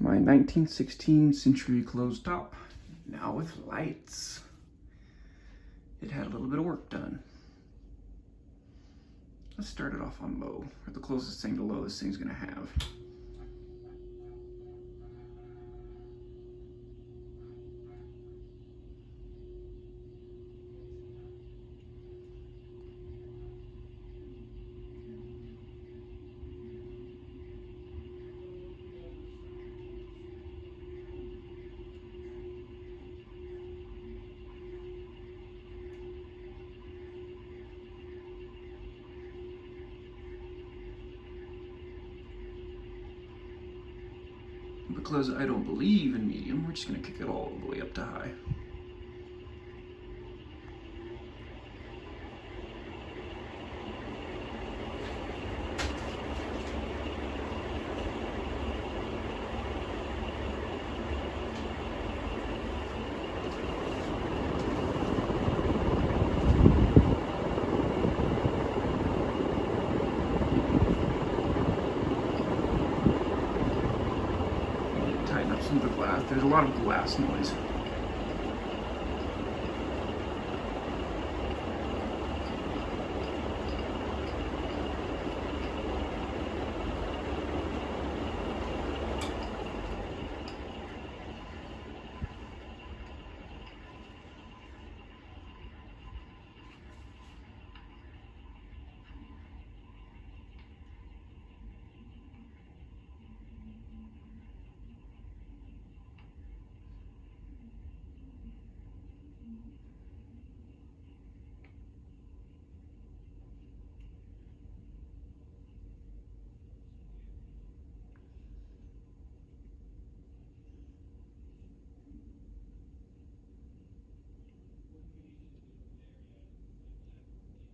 my 1916 Century closed top, now with lights. It had a little bit of work done. Let's start it off on low, or the closest thing to low this thing's gonna have. Because I don't believe in medium, we're just gonna kick it all the way up to high. Tighten up some of the glass. There's a lot of glass noise.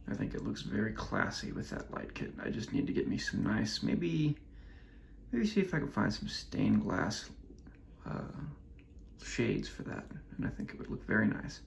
I think it looks very classy with that light kit. I just need to get me some nice, maybe see if I can find some stained glass shades for that, and I think it would look very nice.